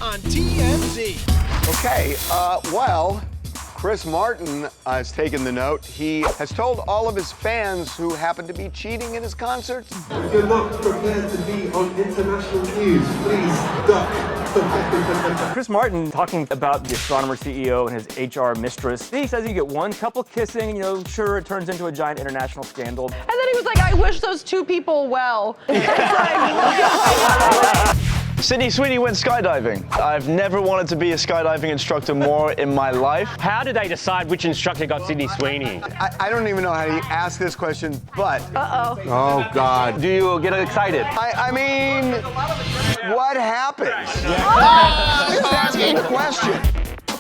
on TMZ. Okay, well, Chris Martin has taken the note. He has told all of his fans who happen to be cheating in his concerts. If you're not prepared to be on international news, please duck. Chris Martin talking about the Astronomer CEO and his HR mistress. He says you get one couple kissing, you know, sure, it turns into a giant international scandal. And then he was like, I wish those two people well. Sydney Sweeney went skydiving. I've never wanted to be a skydiving instructor more in my life. How did they decide which instructor got Sydney Sweeney? I don't even know how to ask this question, but... Uh-oh. Oh, God. Do you get excited? I mean, what happens? Just asking a question.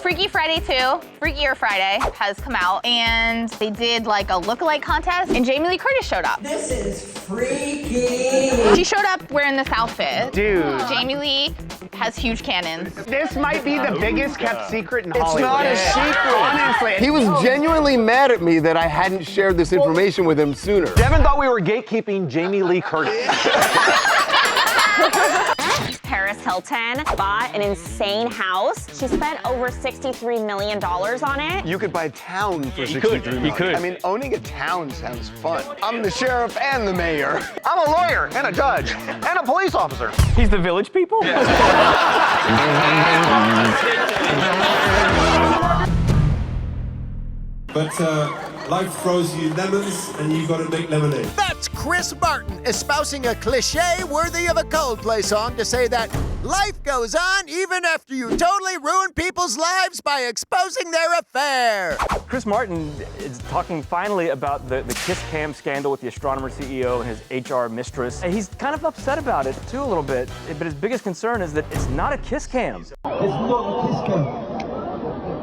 Freaky Friday 2, Freakier Friday, has come out, and they did like a look-alike contest, and Jamie Lee Curtis showed up. This is freaky. She showed up wearing this outfit. Dude. Jamie Lee has huge cannons. This might be the biggest kept secret in Hollywood. It's not a secret. Honestly. He was genuinely mad at me that I hadn't shared this information with him sooner. Devin thought we were gatekeeping Jamie Lee Curtis. Paris Hilton bought an insane house. She spent over $63 million on it. You could buy a town for $63 million. You could. I mean, owning a town sounds fun. I'm the sheriff and the mayor. I'm a lawyer and a judge and a police officer. He's the village people? But life throws you lemons and you gotta make lemonade. That's Chris Martin espousing a cliche worthy of a Coldplay song to say that life goes on even after you totally ruin people's lives by exposing their affair. Chris Martin is talking finally about the kiss cam scandal with the Astronomer CEO and his HR mistress. And he's kind of upset about it too a little bit, but his biggest concern is that it's not a kiss cam. It's not a kiss cam.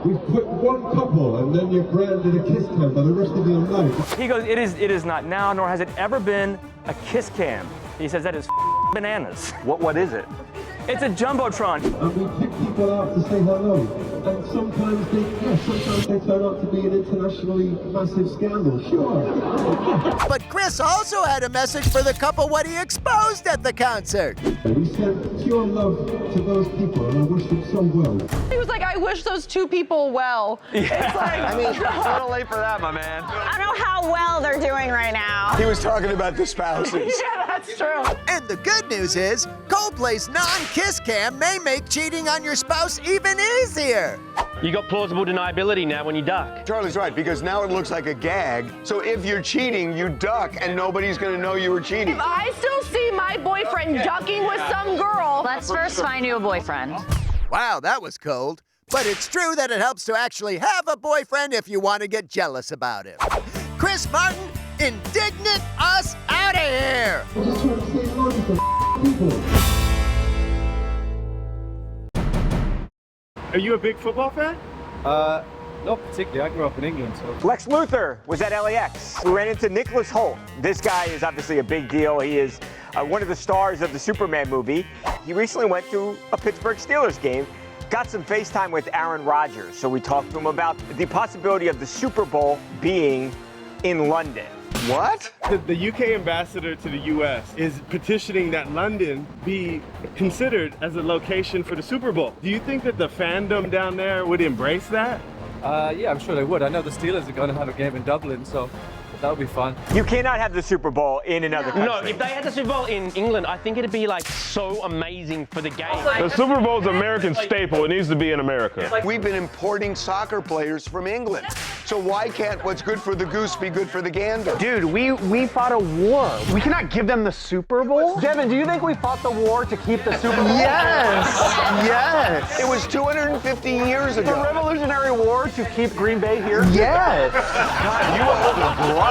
We've put one couple and then you've branded a kiss cam by the rest of your life. He goes, it is not now, nor has it ever been a kiss cam. He says that is bananas. What is it? It's a Jumbotron. And we pick people out to say hello. And sometimes they turn out to be an internationally massive scandal, sure. But Chris also had a message for the couple what he exposed at the concert. We send pure love to those people and I wish them so well. He was like, I wish those two people well. It's like, I mean, it's a little late for that, my man. I don't know how well they're doing right now. He was talking about the spouses. yeah, that's true. And the good news is, Coldplay's non-kiss cam may make cheating on your spouse even easier. You got plausible deniability now when you duck. Charlie's right, because now it looks like a gag. So if you're cheating, you duck, and nobody's gonna know you were cheating. If I still see my boyfriend ducking with some girl. Let's first find you a boyfriend. Wow, that was cold. But it's true that it helps to actually have a boyfriend if you want to get jealous about him. Chris Martin, indignant us out of here! I'm just trying to save money for people. Are you a big football fan? Not particularly. I grew up in England, so. Lex Luthor was at LAX. We ran into Nicholas Hoult. This guy is obviously a big deal. He is one of the stars of the Superman movie. He recently went to a Pittsburgh Steelers game, got some FaceTime with Aaron Rodgers. So we talked to him about the possibility of the Super Bowl being in London. What? The UK ambassador to the US is petitioning that London be considered as a location for the Super Bowl. Do you think that the fandom down there would embrace that? Yeah, I'm sure they would. I know the Steelers are going to have a game in Dublin, so that would be fun. You cannot have the Super Bowl in another country. No, if they had the Super Bowl in England, I think it'd be like so amazing for the game. The Super Bowl's an American staple. It needs to be in America. We've been importing soccer players from England. So why can't what's good for the goose be good for the gander? Dude, we fought a war. We cannot give them the Super Bowl? Devin, do you think we fought the war to keep the Super Bowl? Yes! Yes! It was 250 years ago. The Revolutionary War to keep Green Bay here? Yes! God, you hold a grudge.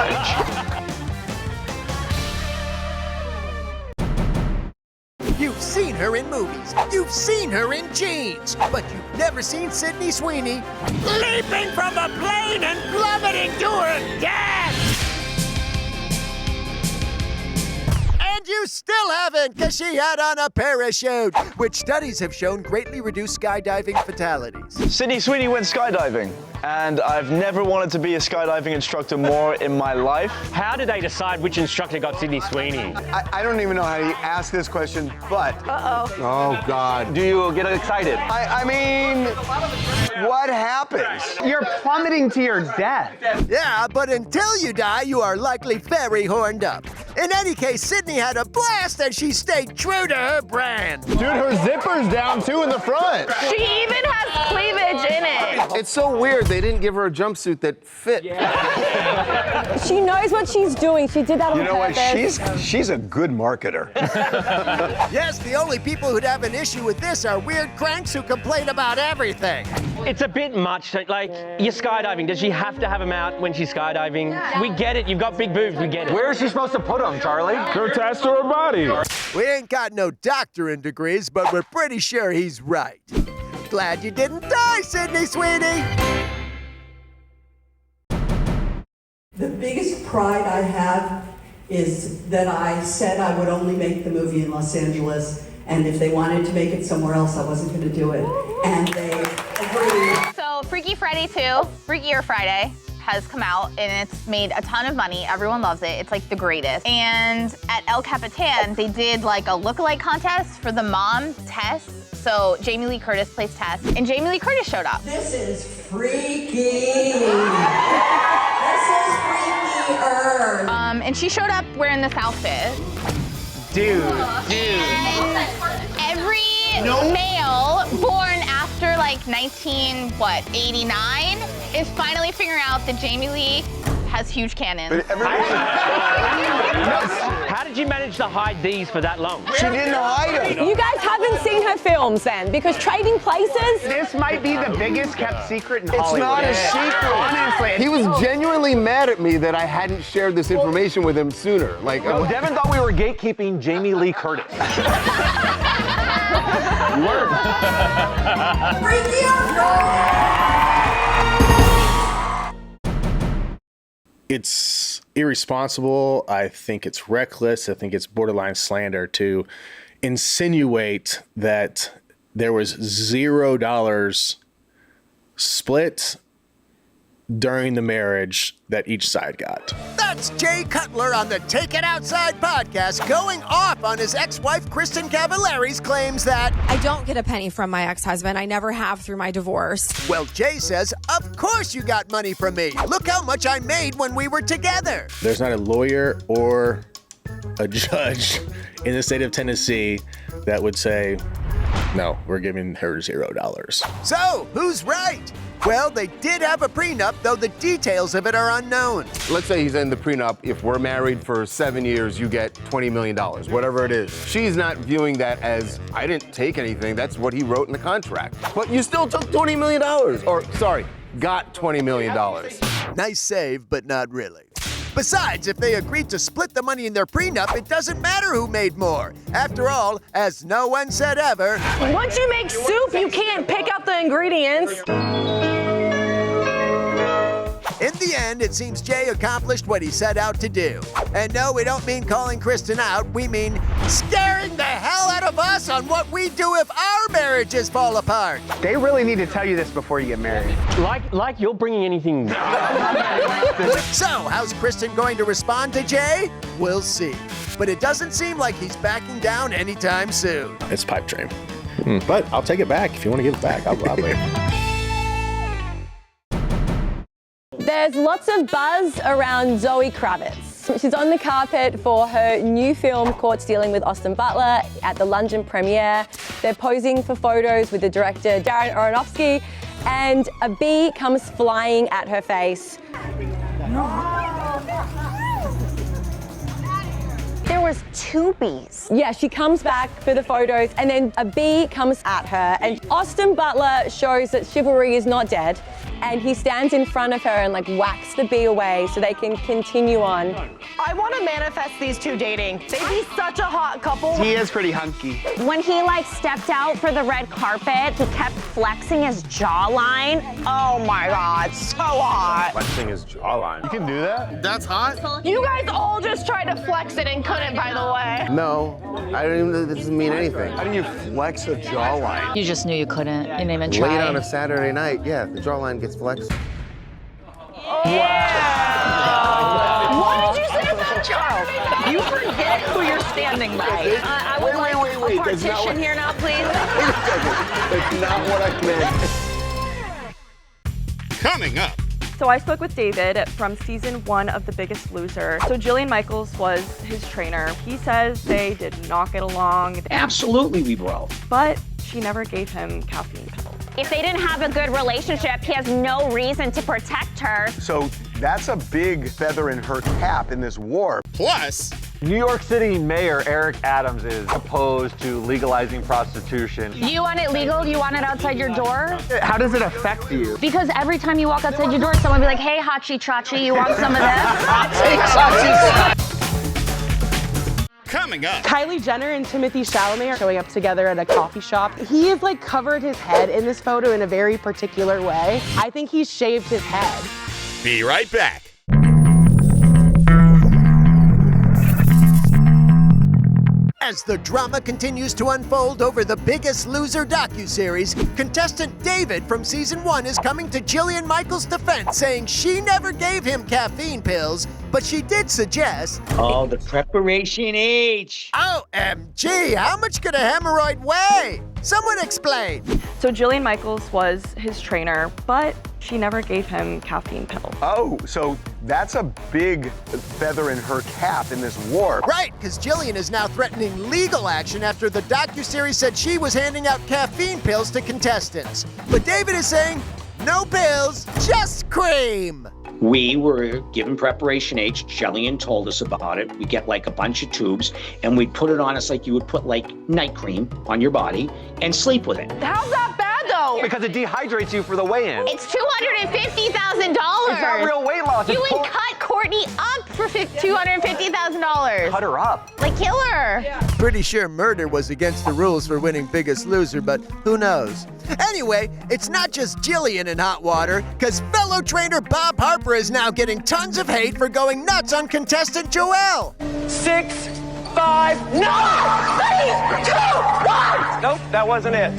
You've seen her in movies, you've seen her in jeans, but you've never seen Sydney Sweeney leaping from a plane and plummeting to her death! And you still haven't, because she had on a parachute, which studies have shown greatly reduced skydiving fatalities. Sydney Sweeney went skydiving. and I've never wanted to be a skydiving instructor more in my life. How did they decide which instructor got Sydney Sweeney? I don't even know how to ask this question, but... Oh, God. Do you get excited? I mean, what happens? You're plummeting to your death. Yeah, but until you die, you are likely very horned up. In any case, Sydney had a blast and she stayed true to her brand. Dude, her zipper's down too in the front. She even has cleavage in it. It's so weird they didn't give her a jumpsuit that fit. She knows what she's doing. She did that on You know what? purpose. She's a good marketer. Yes, the only people who'd have an issue with this are weird cranks who complain about everything. It's a bit much. Like, you're skydiving. Does she have to have them out when she's skydiving? We get it. You've got big boobs. We get it. Where is she supposed to put them, Charlie? They're attached to her body. We ain't got no doctorate degrees, but we're pretty sure he's right. Glad you didn't die, Sydney Sweeney. The biggest pride I have is that I said I would only make the movie in Los Angeles, and if they wanted to make it somewhere else, I wasn't going to do it. And they agreed. So Freaky Friday 2, Freakier Friday, has come out and it's made a ton of money. Everyone loves it. It's like the greatest. And at El Capitan, they did like a lookalike contest for the mom, Tess. So Jamie Lee Curtis plays Tess, and Jamie Lee Curtis showed up. This is freaky. This is freakier. And she showed up wearing this outfit. Dude. And every male born after like 1989 is finally figuring out that Jamie Lee has huge cannons. How did you manage to hide these for that long? She didn't hide them. You guys haven't seen her films then, because Trading Places. This might be the biggest kept secret in It's Hollywood. not a secret. Honestly. He was genuinely mad at me that I hadn't shared this information with him sooner. Like, Devin thought we were gatekeeping Jamie Lee Curtis. You were. It's irresponsible. I think it's reckless. I think it's borderline slander to insinuate that there was $0 split during the marriage that each side got. That's Jay Cutler on the Take It Outside podcast, going off on his ex-wife Kristin Cavallari's claims that I don't get a penny from my ex-husband. I never have through my divorce. Well, Jay says, of course you got money from me. Look how much I made when we were together. There's not a lawyer or a judge in the state of Tennessee that would say, no, we're giving her $0. So, who's right? Well, they did have a prenup, though the details of it are unknown. let's say he's in the prenup. If we're married for 7 years, you get $20 million, whatever it is. She's not viewing that as, I didn't take anything. That's what he wrote in the contract. But you still took $20 million. Or, sorry, got $20 million. Nice save, but not really. Besides, if they agreed to split the money in their prenup, it doesn't matter who made more. After all, as no one said ever, once you make soup, you can't pick out the ingredients. In the end, it seems Jay accomplished what he set out to do. And no, we don't mean calling Kristin out. We mean scaring the hell out of us on what we do if our marriages fall apart. They really need to tell you this before you get married. Like you're bringing anything. So, how's Kristin going to respond to Jay? We'll see. But it doesn't seem like he's backing down anytime soon. It's pipe dream. But I'll take it back. If you want to give it back, I'll wait. There's lots of buzz around Zoe Kravitz. She's on the carpet for her new film, Caught Stealing with Austin Butler, at the London premiere. They're posing for photos with the director, Darren Aronofsky, and a bee comes flying at her face. There was 2 bees. Yeah, she comes back for the photos, and then a bee comes at her, and Austin Butler shows that chivalry is not dead, and he stands in front of her and like whacks the bee away so they can continue on. I want to manifest these two dating. They'd be such a hot couple. He is pretty hunky. When he like stepped out for the red carpet, he kept flexing his jawline. Oh my God, so hot. Flexing his jawline. You can do that? That's hot? You guys all just tried to flex it and couldn't, by the way. No, I don't even, this doesn't mean anything. How do you flex a jawline? You just knew you couldn't. You didn't even try. Late on a Saturday night, yeah, the jawline gets flexed. What did you say about Charles? You forget who you're standing by. I would like a partition here now, please. That's not what I meant. Coming up. So I spoke with David from season 1 of The Biggest Loser. So Jillian Michaels was his trainer. He says they did not get along. Absolutely we broke. But she never gave him caffeine pills. If they didn't have a good relationship, he has no reason to protect her. So that's a big feather in her cap in this war. Plus, New York City Mayor Eric Adams is opposed to legalizing prostitution. You want it legal? You want it outside your door? How does it affect you? Because every time you walk outside your door, someone will be like, hey, Hachi Chachi, you want some of this? Coming up. Kylie Jenner and Timothée Chalamet are showing up together at a coffee shop. He has like covered his head in this photo in a very particular way. I think he's shaved his head. Be right back. As the drama continues to unfold over The Biggest Loser docuseries, contestant David from season 1 is coming to Jillian Michaels' defense, saying she never gave him caffeine pills, but she did suggest... Oh, the preparation H. OMG, how much could a hemorrhoid weigh? Someone explain. So Jillian Michaels was his trainer, but she never gave him caffeine pills. Oh, so that's a big feather in her cap in this war. Right, because Jillian is now threatening legal action after the docuseries said she was handing out caffeine pills to contestants. But David is saying, no pills, just cream. We were given preparation H. Jillian told us about it. We get like a bunch of tubes and we put it on us like you would put like night cream on your body and sleep with it. How's that bad though? Because it dehydrates you for the weigh-in. It's $250,000. It's not real weight loss. You would cut Courtney up for $250,000. Cut her up. Like kill her. Pretty sure murder was against the rules for winning Biggest Loser, but who knows? Anyway, it's not just Jillian in hot water, because fellow trainer Bob Harper is now getting tons of hate for going nuts on contestant Joelle. 6, 5, no! 3, 2, 1! Nope, that wasn't it.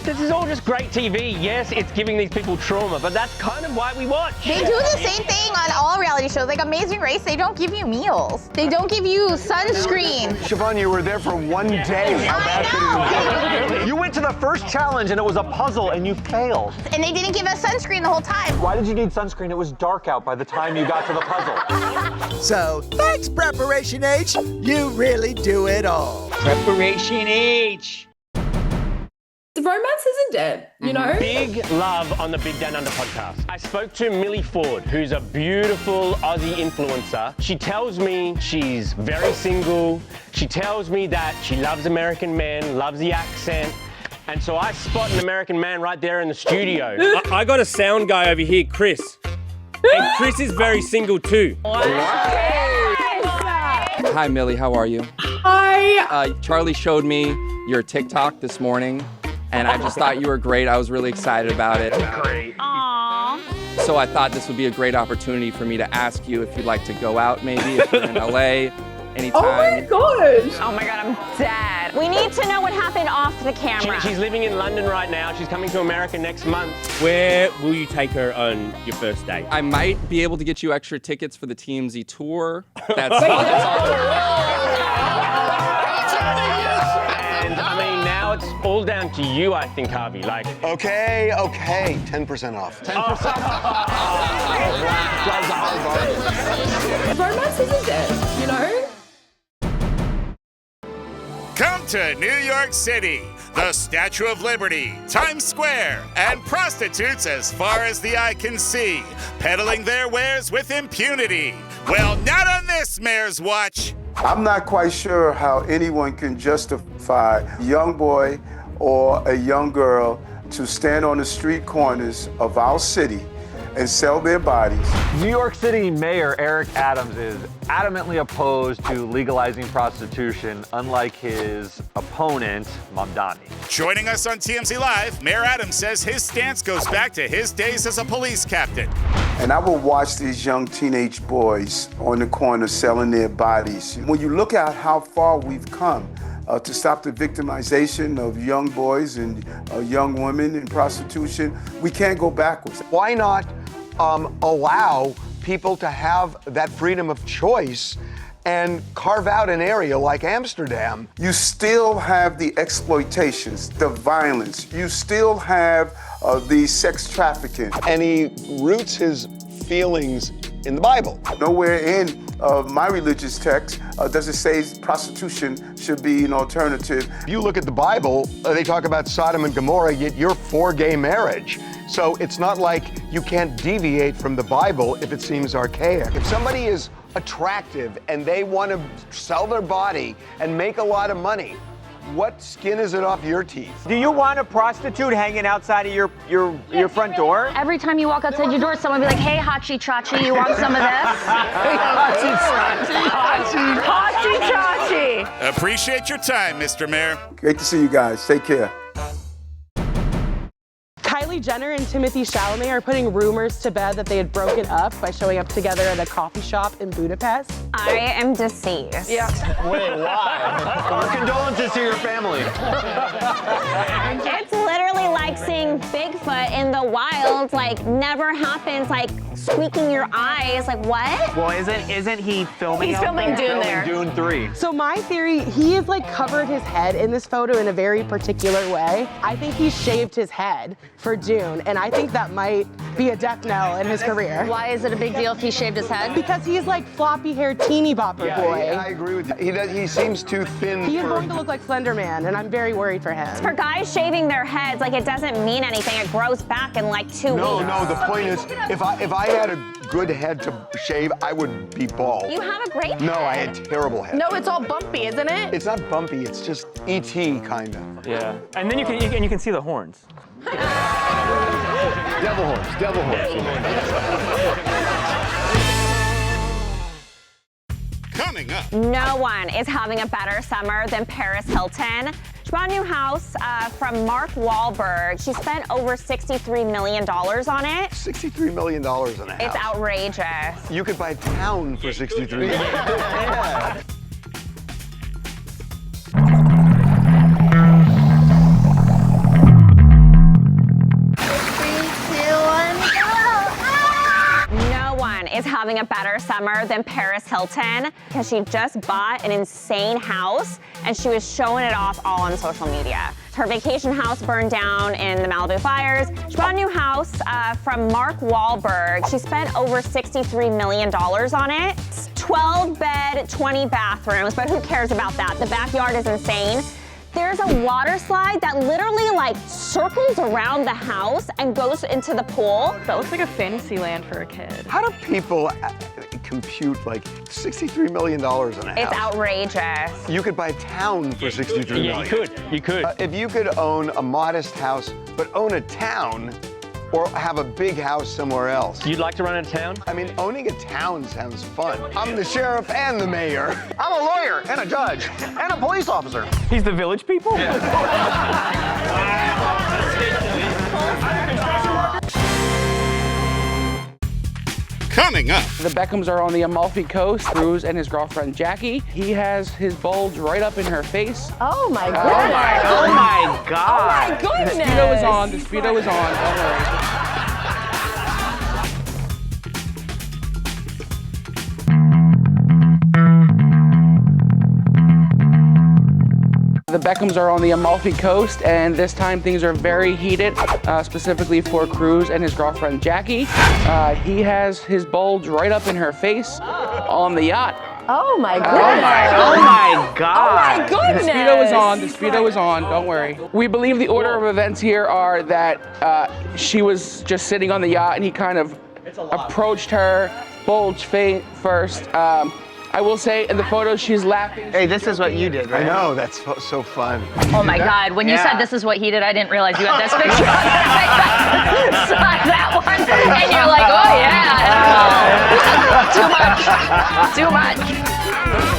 This is all just great TV. Yes, it's giving these people trauma, but that's kind of why we watch. They do the same thing on all reality shows. Like Amazing Race, they don't give you meals. They don't give you sunscreen. Siobhan, you were there for one day. How bad could it be? You went to the first challenge and it was a puzzle and you failed. And they didn't give us sunscreen the whole time. Why did you need sunscreen? It was dark out by the time you got to the puzzle. So, thanks, Preparation H. You really do it all. Preparation H. The romance isn't dead, you know? Big love on the Big Down Under podcast. I spoke to Millie Ford, who's a beautiful Aussie influencer. She tells me she's very single. She tells me that she loves American men, loves the accent. And so I spot an American man right there in the studio. I got a sound guy over here, Chris. And Chris is very single too. Hi, Millie, how are you? Hi. Charlie showed me your TikTok this morning, and I just thought you were great. I was really excited about it. Great. Aww. So I thought this would be a great opportunity for me to ask you if you'd like to go out, maybe, if you're in LA anytime. Oh my gosh. Oh my God, I'm dead. We need to know what happened off the camera. She's living in London right now. She's coming to America next month. Where will you take her on your first date? I might be able to get you extra tickets for the TMZ tour. That's all. And I mean, now it's all down to you, I think, Harvey. Like, Okay, 10% off. 10%. Romance isn't dead, you know? Come to New York City, the Statue of Liberty, Times Square, and prostitutes as far as the eye can see, peddling their wares with impunity. Well, not on this mayor's watch. I'm not quite sure how anyone can justify a young boy or a young girl to stand on the street corners of our city and sell their bodies. New York City Mayor Eric Adams is adamantly opposed to legalizing prostitution, unlike his opponent, Mamdani. Joining us on TMZ Live, Mayor Adams says his stance goes back to his days as a police captain. And I will watch these young teenage boys on the corner selling their bodies. When you look at how far we've come to stop the victimization of young boys and young women in prostitution, we can't go backwards. Why not allow people to have that freedom of choice and carve out an area like Amsterdam. You still have the exploitations, the violence. You still have the sex trafficking. And he roots his feelings in the Bible. Nowhere in my religious text does it say prostitution should be an alternative. If you look at the Bible, they talk about Sodom and Gomorrah, yet you're for gay marriage. So it's not like you can't deviate from the Bible if it seems archaic. If somebody is attractive and they want to sell their body and make a lot of money, what skin is it off your teeth? Do you want a prostitute hanging outside of your front door? Every time you walk outside your door, someone will be like, hey, Hachi Chachi, you want some of this? Hachi Chachi. Appreciate your time, Mr. Mayor. Great to see you guys. Take care. Kylie Jenner and Timothée Chalamet are putting rumors to bed that they had broken up by showing up together at a coffee shop in Budapest. I am deceased. Yeah. Wait, why? Our condolences to your family. It's literally like seeing Bigfoot in the wild, like never happens, like squeaking your eyes, like what? Well, isn't he filming? He's filming Dune there. Dune 3. So my theory, he has like covered his head in this photo in a very particular way. I think he shaved his head for Dune, and I think that might be a death knell in his career. Why is it a big deal if he shaved his head? Because he's like floppy-haired teeny bopper boy. Yeah, I agree with you. He seems too thin. He is going to look like Slender Man, and I'm very worried for him. For guys shaving their heads, like it doesn't mean anything. It grows back in like 2 weeks. No, the point is, if I had a good head to shave, I would be bald. You have a great head. No, I had terrible head. No, it's all bumpy, isn't it? It's not bumpy, it's just E.T. kind of. Yeah, and then you can see the horns. Devil horns. Coming up. No one is having a better summer than Paris Hilton. She bought a new house from Mark Wahlberg. She spent over $63 million on it. $63 million on a house. It's outrageous. You could buy a town for $63 million. Yeah. Is having a better summer than Paris Hilton because she just bought an insane house and she was showing it off all on social media. Her vacation house burned down in the Malibu fires. She bought a new house from Mark Wahlberg. She spent over $63 million on it. 12 bed, 20 bathrooms, but who cares about that? The backyard is insane. There's a water slide that literally like circles around the house and goes into the pool. That looks like a fantasy land for a kid. How do people compute like $63 million on a house? It's outrageous. You could buy a town for $63 million. Yeah, you could. If you could own a modest house, but own a town, or have a big house somewhere else. You'd like to run a town? I mean, owning a town sounds fun. I'm the sheriff and the mayor. I'm a lawyer and a judge and a police officer. He's the village people? Coming up. The Beckhams are on the Amalfi Coast. Cruz and his girlfriend Jackie. He has his bulge right up in her face. Oh my goodness. Oh my God. Oh my goodness. The Speedo is on. The Speedo is on. Don't worry. The Beckhams are on the Amalfi Coast, and this time things are very heated, specifically for Cruz and his girlfriend Jackie. He has his bulge right up in her face on the yacht. Oh my goodness. Oh my God. Oh my goodness. The Speedo is on. The Speedo is on. Don't worry. We believe the order of events here are that she was just sitting on the yacht, and he kind of approached her, bulge face first. I will say in the photo she's laughing. Hey, this is what you did, right? I know, that's so fun. Oh my God, when you said this is what he did, I didn't realize you had this picture. I saw that one, and you're like, oh yeah. Too much.